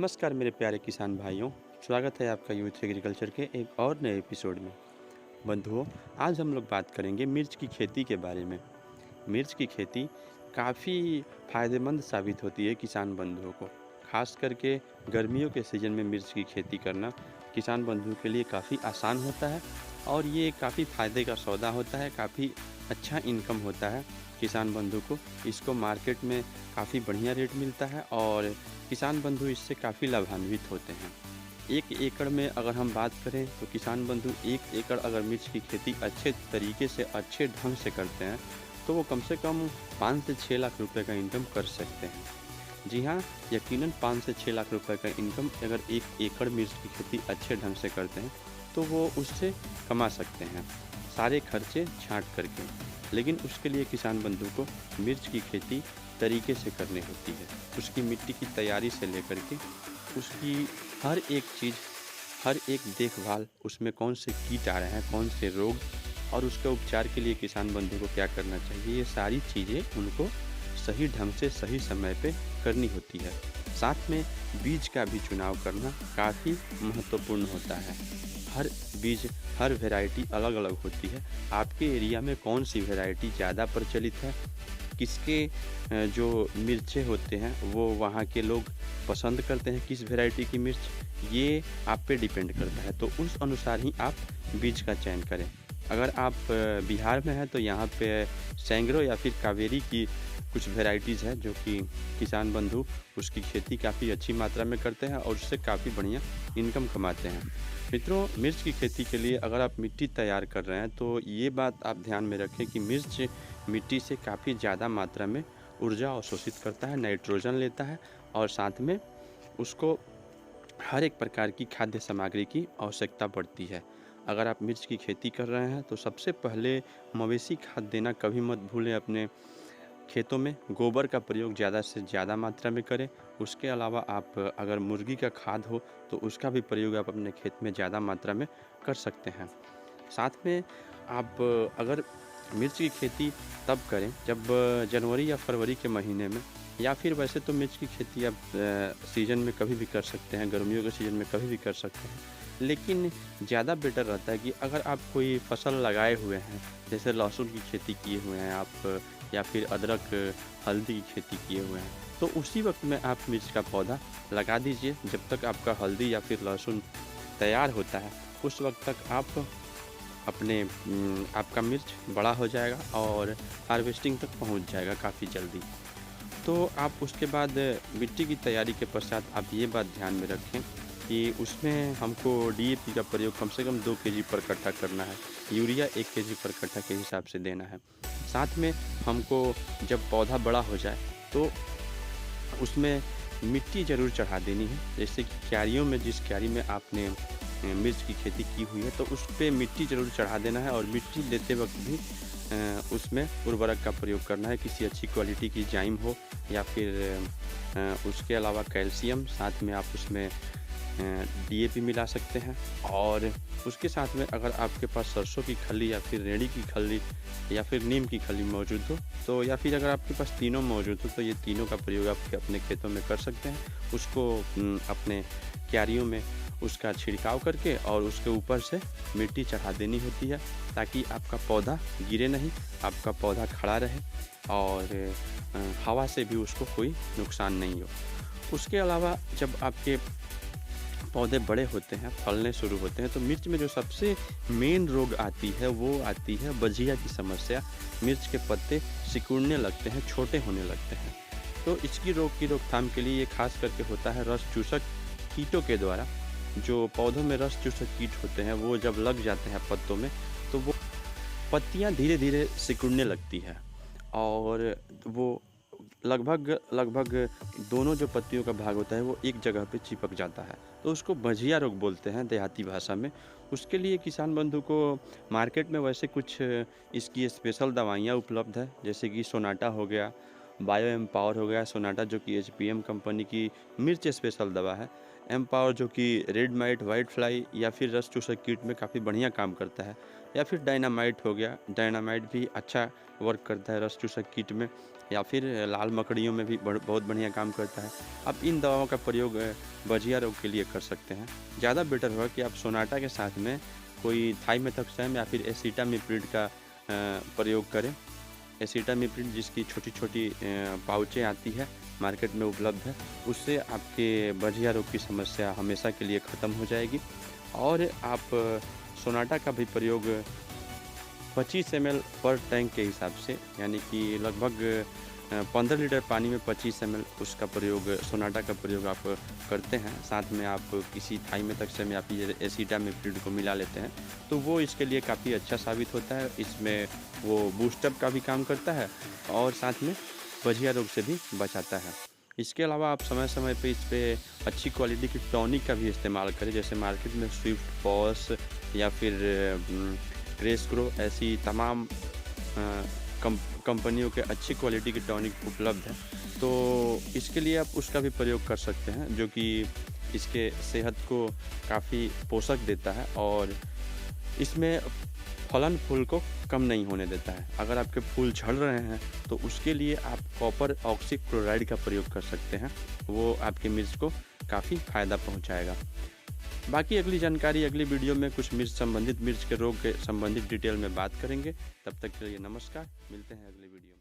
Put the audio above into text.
नमस्कार मेरे प्यारे किसान भाइयों। स्वागत है आपका यूथ एग्रीकल्चर के एक और नए एपिसोड में। बंधुओं, आज हम लोग बात करेंगे मिर्च की खेती के बारे में। मिर्च की खेती काफ़ी फ़ायदेमंद साबित होती है किसान बंधुओं को। ख़ास करके गर्मियों के सीज़न में मिर्च की खेती करना किसान बंधुओं के लिए काफ़ी आसान होता है और ये काफ़ी फ़ायदे का सौदा होता है, काफ़ी अच्छा इनकम होता है किसान बंधु को। इसको मार्केट में काफ़ी बढ़िया रेट मिलता है और किसान बंधु इससे काफ़ी लाभान्वित होते हैं। 1 एकड़ में अगर हम बात करें तो किसान बंधु 1 एकड़ अगर मिर्च की खेती अच्छे तरीके से, अच्छे ढंग से करते हैं तो वो कम से कम 5 से 6 लाख रुपए का इनकम कर सकते हैं। जी हाँ, यकीनन 5 से 6 लाख रुपए का इनकम अगर 1 एकड़ मिर्च की खेती अच्छे ढंग से करते हैं तो वो उससे कमा सकते हैं, सारे खर्चे छाँट करके। लेकिन उसके लिए किसान बंधु को मिर्च की खेती तरीके से करनी होती है। उसकी मिट्टी की तैयारी से लेकर के उसकी हर एक चीज़, हर एक देखभाल, उसमें कौन से कीट आ रहे हैं, कौन से रोग और उसके उपचार के लिए किसान बंधु को क्या करना चाहिए, ये सारी चीज़ें उनको सही ढंग से, सही समय पे करनी होती है। साथ में बीज का भी चुनाव करना काफ़ी महत्वपूर्ण होता है। हर बीज, हर वैरायटी अलग-अलग होती है। आपके एरिया में कौन सी वैरायटी ज़्यादा प्रचलित है, किसके जो मिर्चें होते हैं वो वहाँ के लोग पसंद करते हैं, किस वैरायटी की मिर्च, ये आप पे डिपेंड करता है। तो उस अनुसार ही आप बीज का चयन करें। अगर आप बिहार में हैं तो यहाँ पे सैंग्रो या फिर कावेरी की कुछ वैराइटीज़ हैं जो कि किसान बंधु उसकी खेती काफ़ी अच्छी मात्रा में करते हैं और उससे काफ़ी बढ़िया इनकम कमाते हैं। मित्रों, मिर्च की खेती के लिए अगर आप मिट्टी तैयार कर रहे हैं तो ये बात आप ध्यान में रखें कि मिर्च मिट्टी से काफ़ी ज़्यादा मात्रा में ऊर्जा अवशोषित करता है, नाइट्रोजन लेता है और साथ में उसको हर एक प्रकार की खाद्य सामग्री की आवश्यकता पड़ती है। अगर आप मिर्च की खेती कर रहे हैं तो सबसे पहले मवेशी खाद देना कभी मत भूलें। अपने खेतों में गोबर का प्रयोग ज़्यादा से ज़्यादा मात्रा में करें। उसके अलावा आप अगर मुर्गी का खाद हो तो उसका भी प्रयोग आप अपने खेत में ज़्यादा मात्रा में कर सकते हैं। साथ में आप अगर मिर्च की खेती तब करें जब जनवरी या फरवरी के महीने में, या फिर वैसे तो मिर्च की खेती आप सीज़न में कभी भी कर सकते हैं, गर्मियों के सीज़न में कभी भी कर सकते हैं। लेकिन ज़्यादा बेटर रहता है कि अगर आप कोई फसल लगाए हुए हैं, जैसे लहसुन की खेती किए हुए हैं आप, या फिर अदरक, हल्दी की खेती किए हुए हैं, तो उसी वक्त में आप मिर्च का पौधा लगा दीजिए। जब तक आपका हल्दी या फिर लहसुन तैयार होता है उस वक्त तक आप अपने आपका मिर्च बड़ा हो जाएगा और हार्वेस्टिंग तक पहुंच जाएगा काफ़ी जल्दी। तो आप उसके बाद मिट्टी की तैयारी के पश्चात आप ये बात ध्यान में रखें कि उसमें हमको डीएपी का प्रयोग कम से कम 2 केजी पर कट्ठा करना है, यूरिया 1 केजी पर कट्ठा के हिसाब से देना है। साथ में हमको जब पौधा बड़ा हो जाए तो उसमें मिट्टी ज़रूर चढ़ा देनी है। जैसे कि क्यारियों में, जिस क्यारी में आपने मिर्च की खेती की हुई है तो उस पे मिट्टी ज़रूर चढ़ा देना है और मिट्टी लेते वक्त भी उसमें उर्वरक का प्रयोग करना है। किसी अच्छी क्वालिटी की जाइम हो या फिर उसके अलावा कैल्शियम, साथ में आप उसमें डीएपी मिला सकते हैं। और उसके साथ में अगर आपके पास सरसों की खल्ली या फिर रेड़ी की खल्ली या फिर नीम की खल्ली मौजूद हो तो, या फिर अगर आपके पास तीनों मौजूद हो तो ये तीनों का प्रयोग आप अपने खेतों में कर सकते हैं। उसको अपने क्यारियों में उसका छिड़काव करके और उसके ऊपर से मिट्टी चढ़ा देनी होती है ताकि आपका पौधा गिरे नहीं, आपका पौधा खड़ा रहे और हवा से भी उसको कोई नुकसान नहीं हो। उसके अलावा जब आपके पौधे बड़े होते हैं, फलने शुरू होते हैं तो मिर्च में जो सबसे मेन रोग आती है वो आती है बजिया की समस्या। मिर्च के पत्ते सिकुड़ने लगते हैं, छोटे होने लगते हैं। तो इसकी रोग की रोकथाम के लिए ये खास करके होता है रस चूसक कीटों के द्वारा। जो पौधों में रस चूसक कीट होते हैं वो जब लग जाते हैं पत्तों में तो वो पत्तियां धीरे धीरे सिकुड़ने लगती है और वो लगभग लगभग दोनों जो पत्तियों का भाग होता है वो एक जगह पे चिपक जाता है। तो उसको बजिया रोग बोलते हैं देहाती भाषा में। उसके लिए किसान बंधु को मार्केट में वैसे कुछ इसकी स्पेशल दवाइयाँ उपलब्ध है, जैसे कि सोनाटा हो गया, बायो एम्पावर हो गया। सोनाटा जो कि एचपीएम कंपनी की मिर्च स्पेशल दवा है, एम्पावर जो कि रेड माइट, वाइट फ्लाई या फिर रस चूसक कीट में काफ़ी बढ़िया काम करता है, या फिर डायनामाइट हो गया। डायनामाइट भी अच्छा वर्क करता है रस चूसक कीट में। या फिर लाल मकड़ियों में भी बहुत बढ़िया काम करता है। आप इन दवाओं का प्रयोग बजिया रोग के लिए कर सकते हैं। ज़्यादा बेटर होगा कि आप सोनाटा के साथ में कोई थाइमेथॉक्सैम या फिर एसिटामिप्रिड का प्रयोग करें। एसिटामिप्रिड जिसकी छोटी-छोटी पाउचें आती है, मार्केट में उपलब्ध है, उससे आपके बजिया रोग की समस्या हमेशा के लिए ख़त्म हो जाएगी। और आप सोनाटा का भी प्रयोग 25 ml पर टैंक के हिसाब से, यानी कि लगभग 15 लीटर पानी में 25 ml उसका प्रयोग, सोनाटा का प्रयोग आप करते हैं। साथ में आप किसी थाइमेथॉक्सैम या फिर एसिटामिप्रिड को मिला लेते हैं, तो वो इसके लिए काफ़ी अच्छा साबित होता है। इसमें वो बूस्टअप का भी काम करता है और साथ में बजिया रोग से भी बचाता है। इसके अलावा आप समय-समय पे इस पे अच्छी क्वालिटी की टॉनिक का भी इस्तेमाल करें, जैसे मार्केट में स्विफ्ट पॉस या फिर क्रेसक्रो, ऐसी तमाम कंपनियों के अच्छी क्वालिटी की टॉनिक उपलब्ध है। तो इसके लिए आप उसका भी प्रयोग कर सकते हैं, जो कि इसके सेहत को काफ़ी पोषक देता है और इसमें फलन फूल को कम नहीं होने देता है। अगर आपके फूल झड़ रहे हैं तो उसके लिए आप कॉपर ऑक्सीक्लोराइड का प्रयोग कर सकते हैं, वो आपकी मिर्च को काफ़ी फ़ायदा पहुंचाएगा। बाकी अगली जानकारी अगली वीडियो में कुछ मिर्च के रोग के संबंधित डिटेल में बात करेंगे। तब तक के लिए नमस्कार, मिलते हैं अगली वीडियो में।